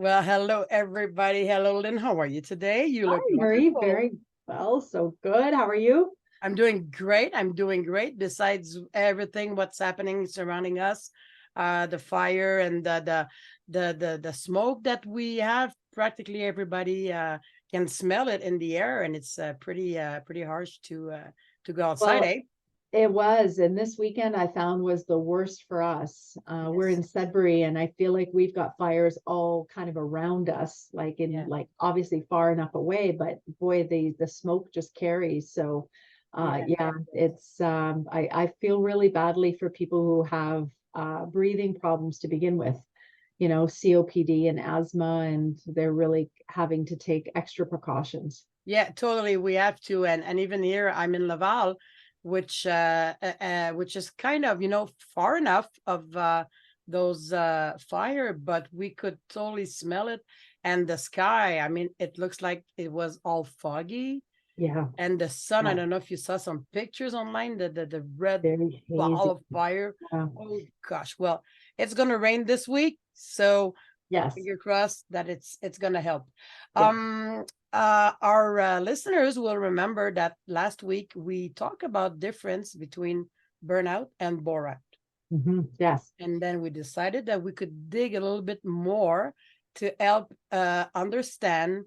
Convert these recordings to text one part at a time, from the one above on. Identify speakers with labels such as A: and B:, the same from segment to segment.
A: Well, hello everybody. Hello, Lynn. How are you today? You
B: Hi,
A: look
B: Marie.
A: wonderful.
B: Very well. So good. How are you?
A: I'm doing great. I'm doing great. Besides everything, what's happening surrounding us, the fire and the smoke that we have. Practically everybody can smell it in the air, and it's pretty harsh to go outside.
B: Well,
A: Eh?
B: it was. And this weekend I found was the worst for us. We're
A: Yes.
B: in Sudbury, and I feel like we've got fires all kind of around us,
A: Yeah.
B: like obviously far enough away, but boy, the smoke just carries. So
A: Yeah.
B: yeah, it's I feel really badly for people who have breathing problems to begin with, COPD and asthma, and they're really having to take extra precautions.
A: Yeah, totally. We have to, and even here, I'm in Laval, which is kind of far enough of those fire, but we could totally smell it, and the sky. I mean, it looks like it was all foggy,
B: Yeah,
A: and the sun. I
B: yeah,
A: don't know if you saw some pictures online. The red
B: very
A: ball
B: hazy.
A: of fire.
B: Yeah.
A: Oh gosh. Well, it's gonna rain this week, so
B: Yes.
A: finger crossed that it's gonna help.
B: Yeah.
A: Our listeners will remember that last week we talked about difference between burnout and Borat,
B: Yes.
A: and then we decided that we could dig a little bit more to help understand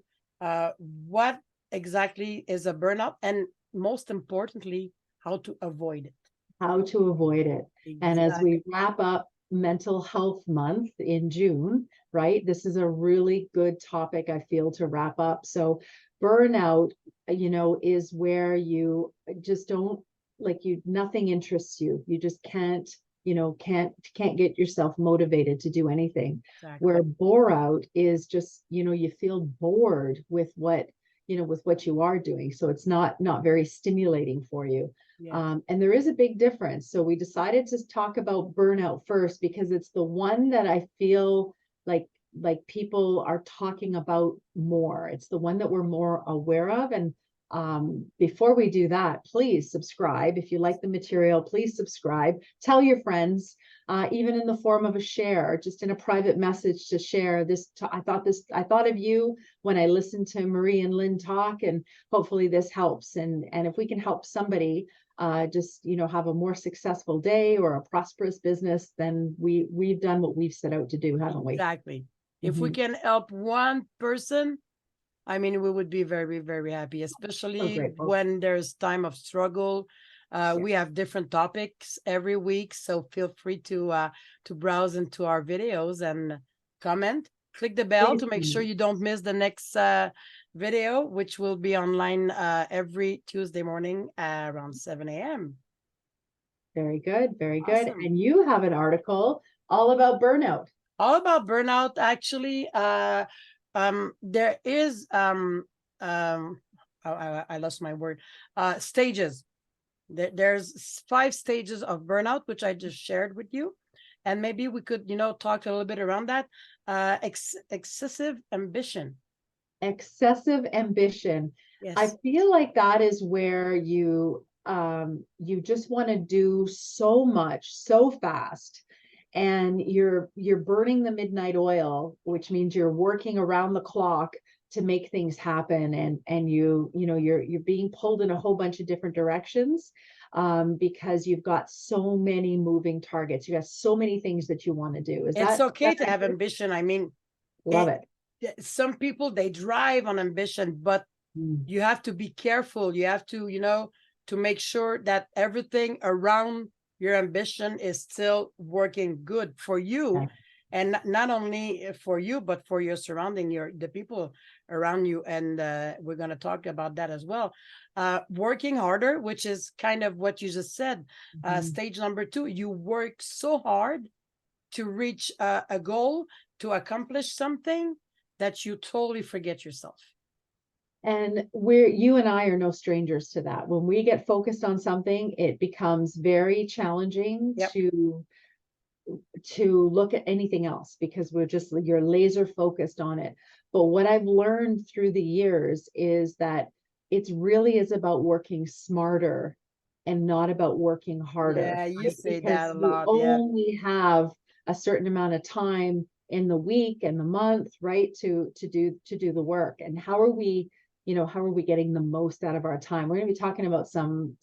A: what exactly is a burnout, and most importantly, how to avoid it.
B: How to avoid it. And as
A: Exactly.
B: we wrap up Mental Health Month in June, right, this is a really good topic, I feel, to wrap up. So, burnout, is where you just don't nothing interests you. You just can't get yourself motivated to do anything.
A: Exactly.
B: Where bore out is just, you feel bored with what you are doing. So it's not very stimulating for you.
A: Yeah.
B: And there is a big difference. So we decided to talk about burnout first because it's the one that I feel like people are talking about more. It's the one that we're more aware of. And before we do that, please subscribe. If you like the material, please subscribe. Tell your friends, even in the form of a share, just in a private message to share this. I thought of you when I listened to Marie and Lynn talk, and hopefully this helps. And if we can help somebody just have a more successful day or a prosperous business, then we've done what we've set out to do, haven't we?
A: Exactly. If we
B: Mm-hmm.
A: can help one person, I mean, we would be very, very happy,
B: So
A: especially
B: grateful.
A: when there's time of struggle.
B: Yeah.
A: We have different topics every week, so feel free to browse into our videos and comment. Click the bell
B: Please
A: to make sure
B: do.
A: you don't miss the next video, which will be online every Tuesday morning around 7 a.m.
B: Very good, very good.
A: Awesome.
B: And you have an article all about burnout.
A: All about burnout, actually. There is I lost my word. Stages. There's 5 stages of burnout, which I just shared with you, and maybe we could talk a little bit around that. Excessive ambition.
B: Excessive ambition. I
A: Yes.
B: feel like that is where you just want to do so much so fast, and you're burning the midnight oil, which means you're working around the clock to make things happen, and you're being pulled in a whole bunch of different directions, because you've got so many moving targets. You got so many things that you want to do. Is
A: It's
B: that
A: okay to have
B: accurate?
A: ambition. I mean,
B: Love
A: it,
B: it.
A: some people they drive on ambition, but
B: Mm.
A: you have to be careful. You have to make sure that everything around your ambition is still working good for you,
B: Okay.
A: and not only for you but for your surrounding, the people around you. And we're going to talk about that as well. Working harder, which is kind of what you just said.
B: Mhm.
A: Stage number 2, you work so hard to reach a goal, to accomplish something, that you totally forget yourself.
B: And you and I are no strangers to that. When we get focused on something, it becomes very challenging
A: Yep.
B: to look at anything else because you're laser focused on it. But what I've learned through the years is that it really is about working smarter and not about working harder,
A: Yeah, you
B: right?
A: say
B: Because
A: that a
B: you
A: lot. Yeah.
B: only have a certain amount of time in the week and the month, right? To do the work. And how are we, how are we getting the most out of our time? We're going to be talking about some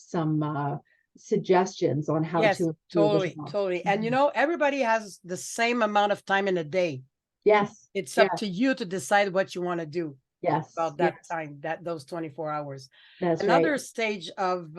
B: suggestions on how
A: Yes,
B: to improve as
A: totally,
B: well.
A: totally. And
B: Mhm.
A: everybody has the same amount of time in a day.
B: Yes,
A: It's up
B: yes,
A: to you to decide what you want to do
B: yes,
A: about that
B: yes,
A: time, that those 24 hours.
B: that's right.
A: Another stage of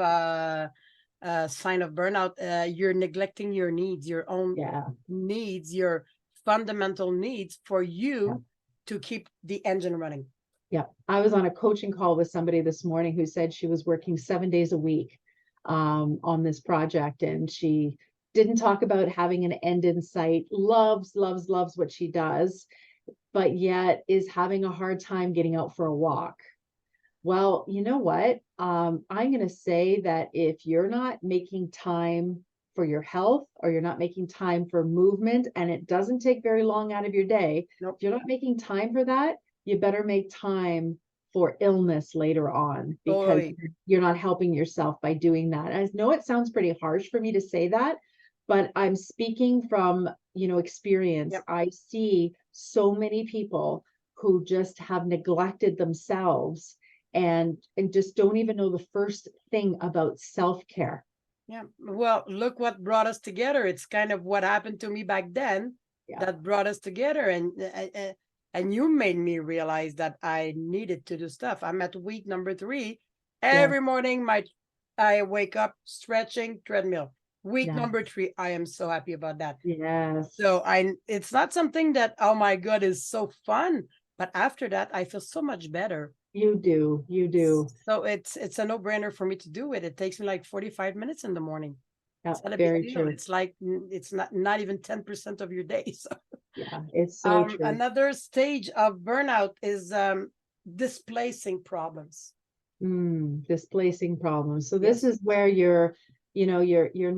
A: sign of burnout, you're neglecting your needs, your own
B: Yeah,
A: needs, your fundamental needs for
B: yeah,
A: you to keep the engine running.
B: yeah. I was on a coaching call with somebody this morning who said she was working 7 days a week on this project, and she didn't talk about having an end in sight. Loves, loves, loves what she does, but yet is having a hard time getting out for a walk. Well, you know what? I'm going to say that if you're not making time for your health, or you're not making time for movement, and it doesn't take very long out of your day,
A: Nope.
B: if you're not making time for that, you better make time for illness later on, because
A: Totally.
B: you're not helping yourself by doing that. I know it sounds pretty harsh for me to say that, but I'm speaking from, experience.
A: Yep.
B: I see so many people who just have neglected themselves, and just don't even know the first thing about self-care.
A: Yeah. Well, look what brought us together. It's kind of what happened to me back then
B: Yeah.
A: that brought us together, and you made me realize that I needed to do stuff. I'm at week number 3.
B: Yeah.
A: Every morning, I wake up stretching treadmill. Week
B: Yeah.
A: number 3, I am so happy about that.
B: Yes.
A: So it's not something that, oh my God, is so fun, but after that, I feel so much better.
B: You do. You do.
A: So it's a no-brainer for me to do it. It takes me like 45 minutes in the morning.
B: Yeah.
A: It's not a big
B: Very
A: deal.
B: true.
A: It's like it's not even 10% of your day. So
B: Yeah. It's so true.
A: another stage of burnout is displacing problems.
B: Displacing problems. So this
A: Yes.
B: is where you're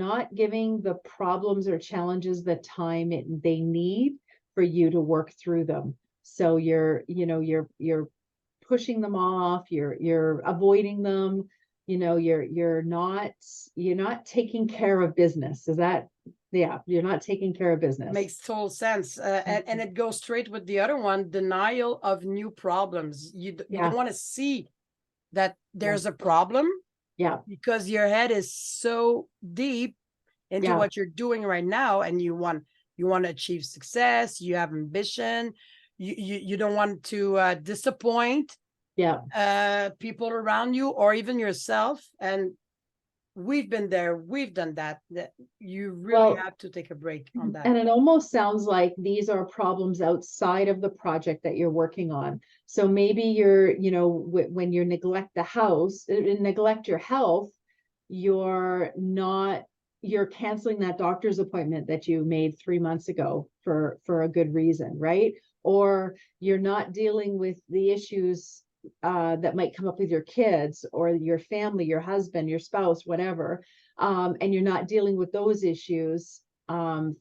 B: not giving the problems or challenges the time they need for you to work through them. So you're pushing them off, you're avoiding them, you're not taking care of business. Is that, yeah, you're not taking care of business.
A: Makes total sense. And
B: Mhm.
A: it goes straight with the other one, denial of new problems. You don't
B: Yeah,
A: want to see that
B: yeah,
A: there's a problem
B: yeah,
A: because your head is so deep into
B: yeah,
A: what you're doing right now, and you want to achieve success, you have ambition, you don't want to disappoint
B: yeah.
A: people around you or even yourself. And we've been there, we've done that you really
B: Well,
A: have to take a break on that.
B: and it almost sounds like these are problems outside of the project that you're working on. So maybe when you neglect the house, neglect your health, you're not, you're canceling that doctor's appointment that you made 3 months ago for a good reason, right? Or you're not dealing with the issues that might come up with your kids or your family, your husband, your spouse, whatever, and you're not dealing with those issues,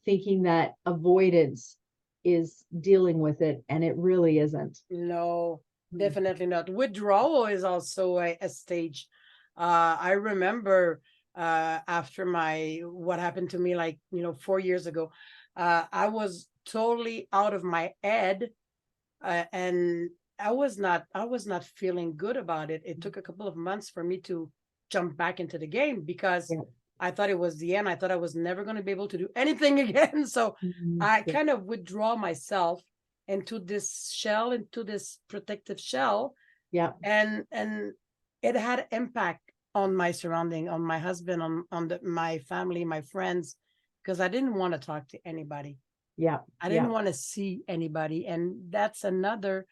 B: thinking that avoidance is dealing with it, and it really isn't.
A: No, definitely not. Withdrawal is also a stage. I remember after my what happened to me, like 4 years ago, I was totally out of my head, and I was not feeling good about it. It took a couple of months for me to jump back into the game because
B: Yeah.
A: I thought it was the end. I thought I was never going to be able to do anything again. So I
B: Yeah.
A: kind of withdraw myself into this shell, into this protective shell,
B: Yeah.
A: and it had impact on my surrounding, on my husband, on my family, my friends, because I didn't want to talk to anybody.
B: Yeah.
A: I didn't
B: Yeah.
A: want to see anybody, and that's another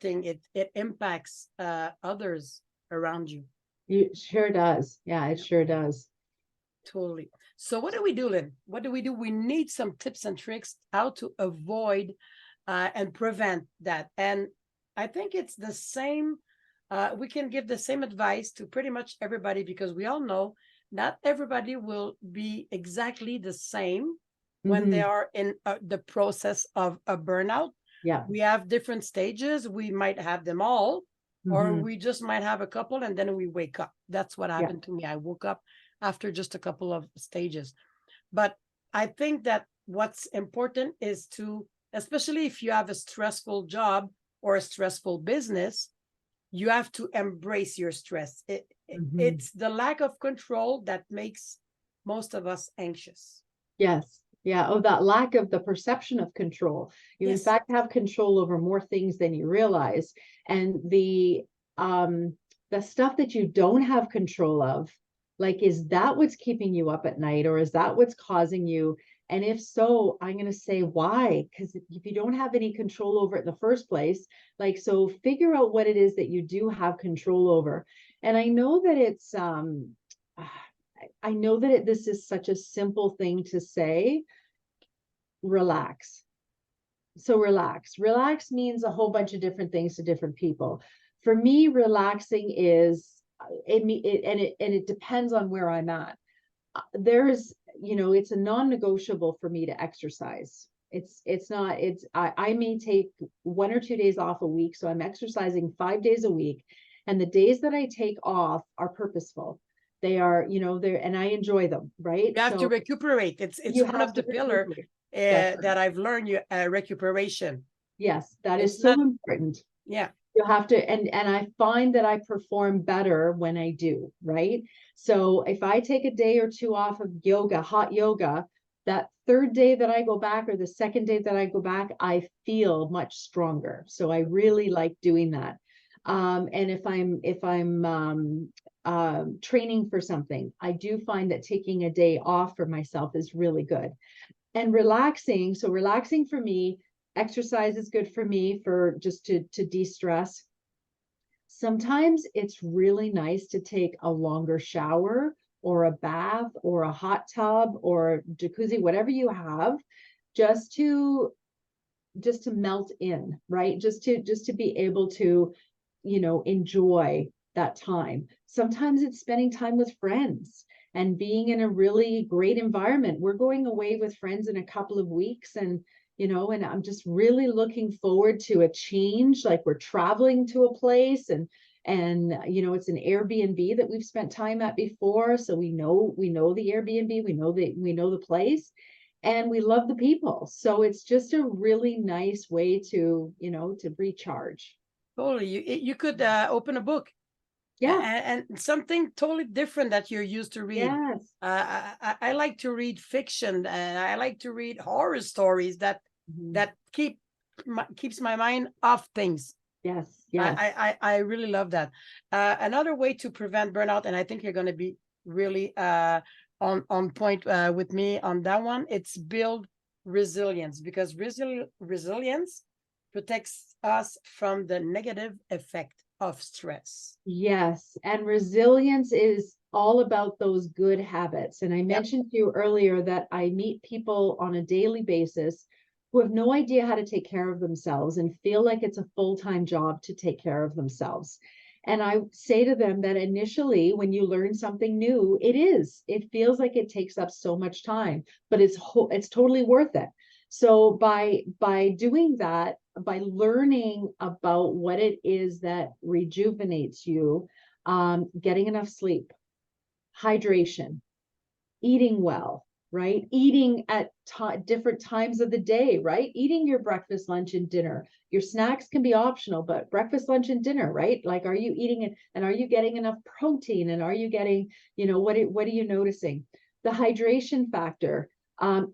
A: thing. It impacts others around you.
B: It sure does. Yeah, it
A: Yeah,
B: sure does.
A: totally. So what do we do, Lynn? What do we do? We need some tips and tricks how to avoid and prevent that. And I think it's the same. We can give the same advice to pretty much everybody because we all know not everybody will be exactly the same when they
B: Hmm.
A: are in the process of a burnout.
B: Yeah.
A: We have different stages. We might have them all, or
B: Hmm.
A: we just might have a couple and then we wake up. That's what
B: Yeah.
A: happened to me. I woke up after just a couple of stages. But I think that what's important is to especially if you have a stressful job or a stressful business, you have to embrace your stress.
B: Mhm.
A: It's the lack of control that makes most of us anxious.
B: Yes. Yeah. Oh, that lack of the perception of control. You in
A: Yes.
B: fact have control over more things than you realize. And the stuff that you don't have control of, like, is that what's keeping you up at night, or is that what's causing you? And if so, I'm going to say why? Because if you don't have any control over it in the first place, like, so figure out what it is that you do have control over. And I know that it's I know that this is such a simple thing to say. Relax. So relax. Relax means a whole bunch of different things to different people. For me, relaxing is and it depends on where I'm at. There's, it's a non-negotiable for me to exercise. It's not, I may take 1 or 2 days off a week. So I'm exercising 5 days a week. And the days that I take off are purposeful. They are, they're, and I enjoy them, right?
A: You have to
B: So
A: recuperate. It's
B: you
A: one
B: have
A: of
B: to
A: the pillar
B: recuperate. That's
A: that
B: right.
A: I've learned. You recuperation.
B: Yes, that is
A: It's
B: so
A: not.
B: important.
A: Yeah.
B: You have to, and I find that I perform better when I do, right? So if I take a day or two off of yoga, hot yoga, that third day that I go back, or the second day that I go back, I feel much stronger. So I really like doing that. And if I'm training for something, I do find that taking a day off for myself is really good. And relaxing, so relaxing for me, exercise is good for me for just to de-stress. Sometimes it's really nice to take a longer shower or a bath or a hot tub or jacuzzi, whatever you have, just to melt in, right? Just to be able to, enjoy that time. Sometimes it's spending time with friends and being in a really great environment. We're going away with friends in a couple of weeks, and I'm just really looking forward to a change. Like, we're traveling to a place, and it's an Airbnb that we've spent time at before, so we know the Airbnb, we know the place, and we love the people. So it's just a really nice way to recharge.
A: Totally. You could open a book
B: Yeah.
A: and something totally different that you're used to read.
B: Yes.
A: I like to read fiction. I like to read horror stories that
B: Mhm.
A: that keeps my mind off things.
B: Yes. Yes.
A: I really love that. Another way to prevent burnout, and I think you're going to be really on point with me on that one. It's build resilience, because resilience protects us from the negative effect of stress.
B: Yes. And resilience is all about those good habits. And I
A: Yep.
B: mentioned to you earlier that I meet people on a daily basis who have no idea how to take care of themselves and feel like it's a full-time job to take care of themselves. And I say to them that initially, when you learn something new, it feels like it takes up so much time, but it's totally worth it. So by doing that, by learning about what it is that rejuvenates you, getting enough sleep, hydration, eating well, right? Eating at different times of the day, right? Eating your breakfast, lunch, and dinner. Your snacks can be optional, but breakfast, lunch, and dinner, right? Like, are you eating it, and are you getting enough protein? And are you getting, what are you noticing? The hydration factor.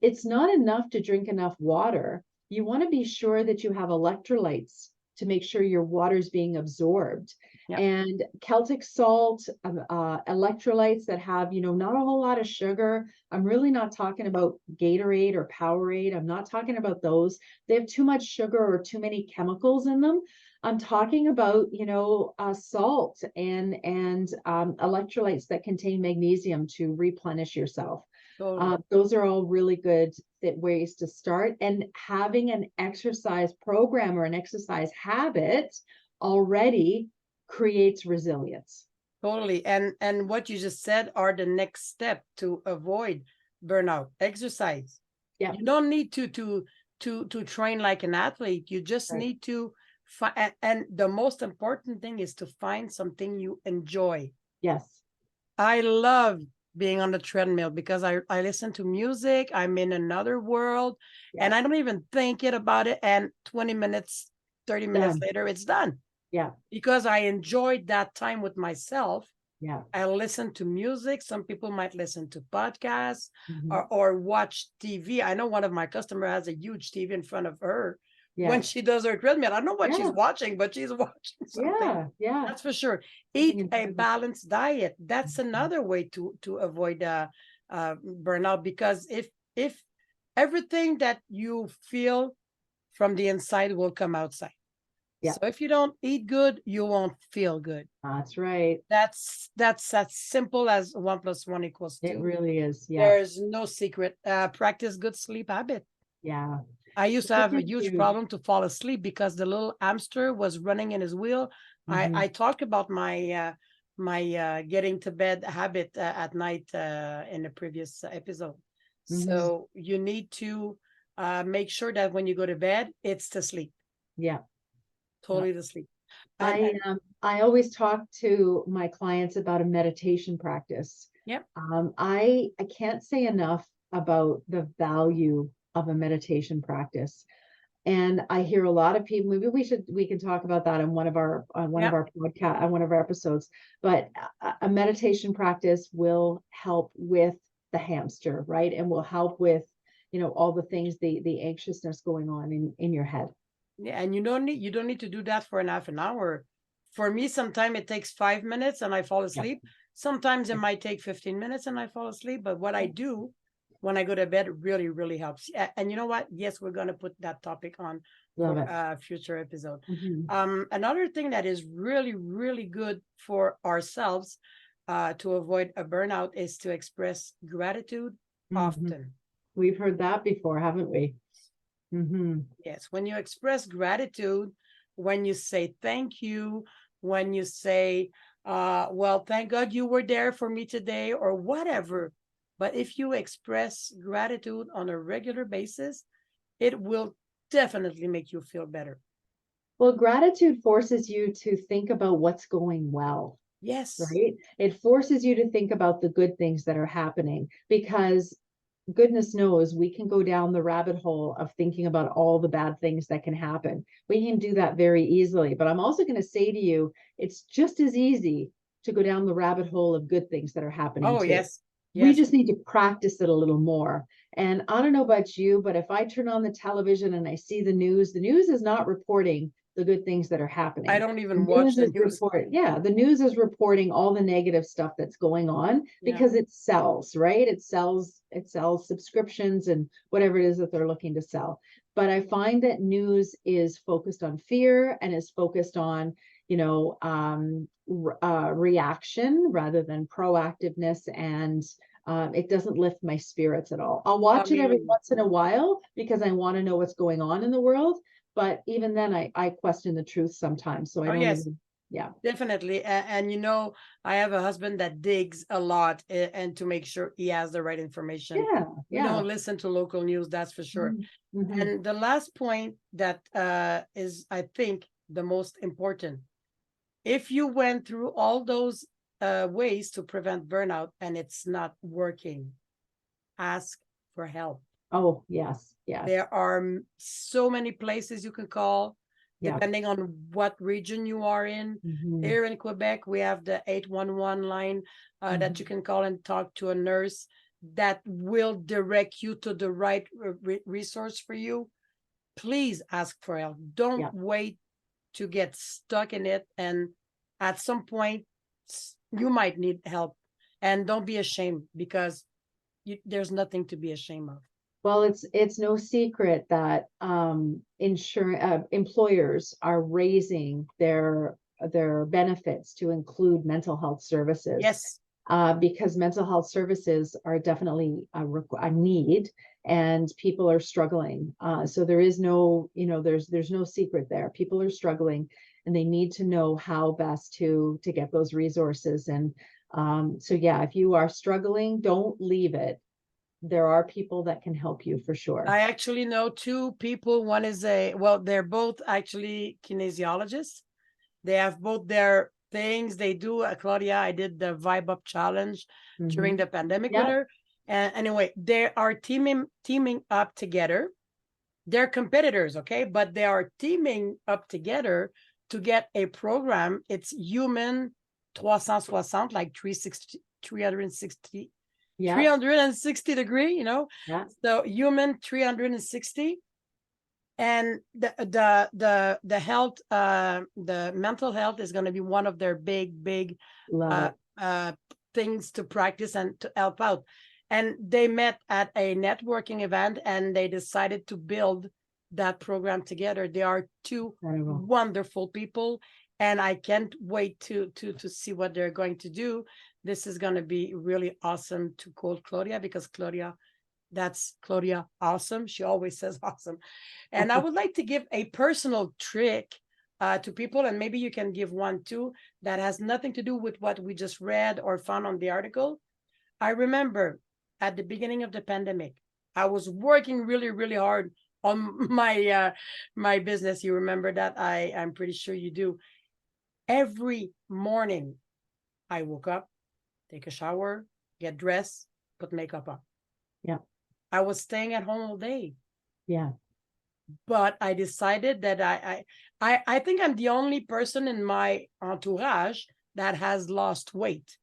B: It's not enough to drink enough water. You want to be sure that you have electrolytes to make sure your water is being absorbed,
A: Yep.
B: and Celtic salt, electrolytes that have, not a whole lot of sugar. I'm really not talking about Gatorade or Powerade. I'm not talking about those. They have too much sugar or too many chemicals in them. I'm talking about, salt and electrolytes that contain magnesium to replenish yourself.
A: Totally.
B: Those are all really good ways to start. And having an exercise program or an exercise habit already creates resilience.
A: Totally. And what you just said are the next step to avoid burnout. Exercise.
B: Yeah.
A: You don't need to train like an athlete. You just
B: Right.
A: need to find, and the most important thing is to find something you enjoy.
B: Yes.
A: I love being on the treadmill because I listen to music. I'm in another world and
B: Yeah.
A: I don't even think it about it. And 20 minutes, 30 minutes
B: Done.
A: later, it's done
B: Yeah.
A: because I enjoyed that time with myself.
B: Yeah.
A: I listen to music. Some people might listen to podcasts
B: Mhm.
A: or watch TV. I know one of my customers has a huge TV in front of her when
B: Yeah.
A: she does her treadmill. I don't know what she's
B: Yeah.
A: watching, but she's watching something.
B: Yeah. Yeah.
A: That's for sure.
B: Something
A: Eat a
B: enjoyable.
A: balanced diet. That's
B: Mhm.
A: another way to avoid burnout because if everything that you feel from the inside will come outside.
B: Yeah.
A: So if you don't eat good, you won't feel good.
B: That's right.
A: That's as simple as 1 + 1 =
B: It
A: 2.
B: really is. Yeah.
A: There's no secret. Practice good sleep habit.
B: Yeah.
A: I used to
B: Sleep
A: have a
B: is
A: huge
B: huge.
A: problem to fall asleep because the little hamster was running in his wheel. I
B: Mhm.
A: talked about my getting to bed habit at night in the previous episode.
B: Mhm.
A: So you need to make sure that when you go to bed, it's to sleep,
B: Yeah. Yeah.
A: totally to sleep.
B: I
A: And
B: I always talk to my clients about a meditation practice.
A: yep,
B: I can't say enough about the value of a meditation practice. And I hear a lot of people, maybe we can talk about that on one of
A: yep.
B: our podcast on one of our episodes. But a meditation practice will help with the hamster, right? And will help with, all the things, the anxiousness going on in your head.
A: Yeah, and you don't need to do that for an half an hour. For me, sometimes it takes 5 minutes and I fall
B: Yeah.
A: asleep. Sometimes it
B: Yeah.
A: might take 15 minutes and I fall asleep. But what I
B: Yeah.
A: do when I go to bed really, really helps. And you know what? Yes, we're gonna put that topic on
B: Love
A: for
B: it.
A: a future episode.
B: Mhm.
A: Another thing that is really, really good for ourselves to avoid a burnout is to express gratitude
B: Mhm.
A: often.
B: We've heard that before, haven't we? Mhm.
A: Yes, when you express gratitude, when you say thank you, when you say, well, thank God you were there for me today, or whatever. But if you express gratitude on a regular basis, it will definitely make you feel better.
B: Well, gratitude forces you to think about what's going well,
A: Yes.
B: right? It forces you to think about the good things that are happening because goodness knows we can go down the rabbit hole of thinking about all the bad things that can happen. We can do that very easily. But I'm also going to say to you, it's just as easy to go down the rabbit hole of good things that are happening
A: Oh,
B: too.
A: yes.
B: We
A: Yes.
B: just need to practice it a little more. And I don't know about you, but if I turn on the television and I see the news is not reporting the good things that are
A: I
B: happening.
A: don't
B: The
A: even watch
B: news
A: the
B: is
A: news.
B: report, yeah, the news is reporting all the negative stuff that's going on
A: Yeah.
B: because it sells, right? It sells subscriptions and whatever it is that they're looking to sell. But I find that news is focused on fear and is focused on, reaction rather than proactiveness, and it doesn't lift my spirits at all. I'll
A: I
B: watch it every
A: mean,
B: once in a while because I want to know what's going on in the world. But even then, I question the truth sometimes. So I
A: oh,
B: don't
A: yes.
B: even, yeah.
A: Definitely. And I have a husband that digs a lot and to make sure he has the right information.
B: Yeah.
A: We
B: Yeah.
A: don't listen to local news, that's for sure.
B: Mm-hmm.
A: And the last point that is, I think, the most important. If you went through all those ways to prevent burnout and it's not working, ask for help.
B: Oh, yes. Yes.
A: There are so many places you can call,
B: Yeah.
A: depending on what region you are in.
B: Mm-hmm.
A: Here in Quebec, we have the 811 line that you
B: Mm-hmm.
A: can call and talk to a nurse that will direct you to the right resource for you. Please ask for help. Don't
B: Yeah.
A: wait to get stuck in it. And at some point, you might need help. And don't be ashamed because there's nothing to be ashamed of.
B: Well, it's no secret that employers are raising their benefits to include mental health services,
A: Yes,
B: because mental health services are definitely a need, and people are struggling. So there is no, there's no secret there. People are struggling, and they need to know how best to get those resources. And so yeah, if you are struggling, don't leave it. There are people that can help you for sure.
A: I actually know two people. One is they're both actually kinesiologists. They have both their things they do. Claudia, I did the Vibe Up Challenge during the pandemic with
B: Yeah.
A: her. And anyway, they are teaming up together. They're competitors, okay? But they are teaming up together to get a program. It's human 360, like 360, 360,
B: Yeah.
A: 360 degree,
B: Yeah.
A: So human 360. And the health, the mental health is going to be one of their big
B: Love it.
A: things to practice and to help out. And they met at a networking event and they decided to build that program together. They are two
B: Incredible.
A: wonderful people, and I can't wait to see what they're going to do. This is going to be really awesome to quote Claudia, because that's Claudia awesome. She always says awesome. And I would like to give a personal trick to people, and maybe you can give one too, that has nothing to do with what we just read or found on the article. I remember at the beginning of the pandemic, I was working really hard on my business. You remember that? I'm pretty sure you do. Every morning, I woke up, take a shower, get dressed, put makeup on.
B: Yeah.
A: I was staying at home all day.
B: Yeah.
A: But I decided that I think I'm the only person in my entourage that has lost weight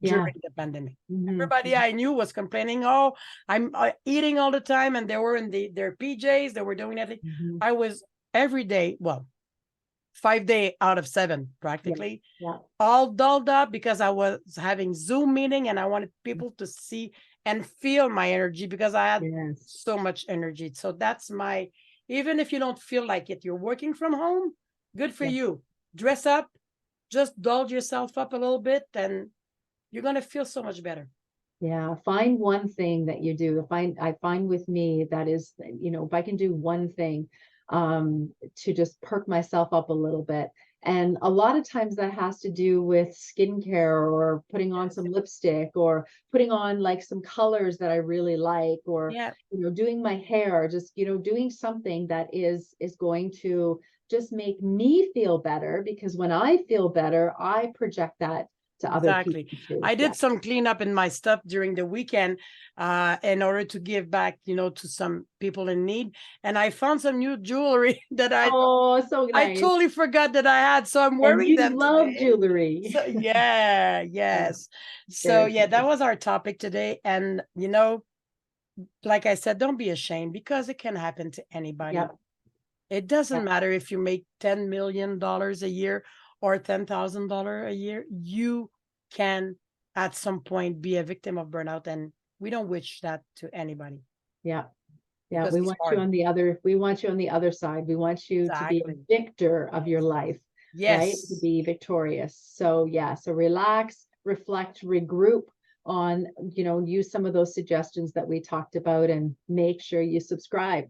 B: Yeah.
A: during the pandemic.
B: Mhm.
A: Everybody I knew was complaining, oh, I'm eating all the time, and they were in their PJs, they were doing everything.
B: Mhm.
A: I was every day, well, 5 days out of 7 practically,
B: Yeah.
A: all dolled up, because I was having Zoom meeting and I wanted people to see and feel my energy, because I had
B: Yes.
A: so much energy. So that's my, even if you don't feel like it, you're working from home, good for
B: Yeah.
A: you. Dress up, just doll yourself up a little bit, and you're going to feel so much better.
B: Yeah, find one thing that you do. I find with me that is, if I can do one thing to just perk myself up a little bit. And a lot of times that has to do with skincare or putting on some lipstick or putting on like some colors that I really like, or
A: Yeah,
B: doing my hair, just doing something that is going to just make me feel better, because when I feel better, I project that to other
A: exactly.
B: people too.
A: I
B: Yeah.
A: did some cleanup in my stuff during the weekend in order to give back, to some people in need. And I found some new jewelry that
B: Oh, so
A: I
B: nice.
A: totally forgot that I had. So I'm
B: And
A: wearing
B: you
A: them
B: love
A: today.
B: jewelry.
A: So yeah,
B: Yeah,
A: yes. So
B: very
A: yeah, that
B: cool.
A: was our topic today. And like I said, don't be ashamed, because it can happen to anybody.
B: Yeah,
A: It
B: yeah,
A: doesn't matter if you make $10 million a year or $10,000 a year. You can at some point be a victim of burnout, and we don't wish that to anybody,
B: yeah. Yeah,
A: because it's hard.
B: we want you on the other side. We want you to be a
A: Exactly.
B: victor of your life, right? To
A: Yes.
B: be victorious. So yeah, so relax, reflect, regroup on, use some of those suggestions that we talked about, and make sure you subscribe.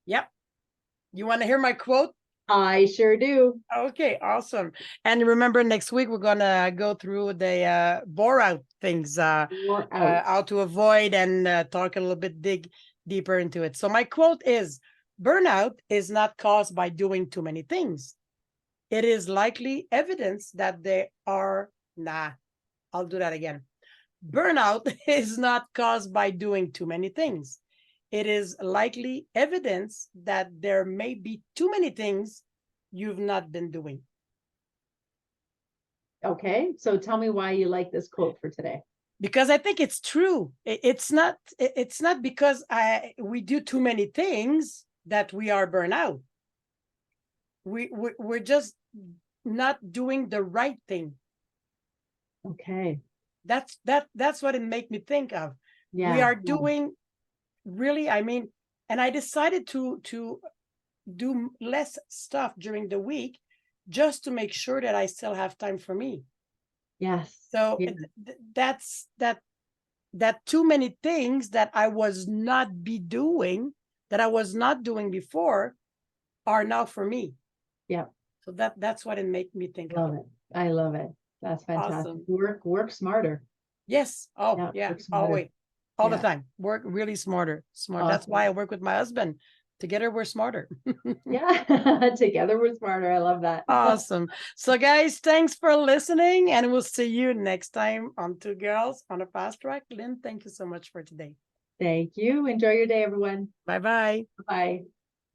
A: Yep. You want to hear my quote?
B: I sure do.
A: Okay, awesome. And remember, next week we're gonna go through the bore out things,
B: We're out.
A: how to avoid, and talk a little bit, dig deeper into it. So my quote is: burnout is not caused by doing too many things. It is likely evidence that they are I'll do that again. Burnout is not caused by doing too many things. It is likely evidence that there may be too many things you've not been doing.
B: Okay, so tell me why you like this quote for today.
A: Because I think it's true. It's not because we do too many things that we are burnout. We're just not doing the right thing.
B: Okay.
A: That's what it made me think of.
B: Yeah.
A: We are doing really, and I decided to do less stuff during the week, just to make sure that I still have time for me.
B: Yes.
A: So
B: Yeah.
A: that's that too many things that I was not doing before, are now for me.
B: Yeah.
A: So that's what it made me think
B: Love
A: of.
B: it. I love it. That's fantastic.
A: Awesome.
B: Work smarter.
A: Yes. Oh
B: Yeah,
A: yeah.
B: work smarter.
A: Always. All the
B: Yeah.
A: time. Work really smart. That's
B: Awesome.
A: why I work with my husband, Together we're smarter.
B: Yeah, together we're smarter. I love that.
A: Awesome. So, guys, thanks for listening, and we'll see you next time on Two Girls on a Fast Track. Lynn, thank you so much for today.
B: Thank you. Enjoy your day, everyone.
A: Bye bye.
B: Bye.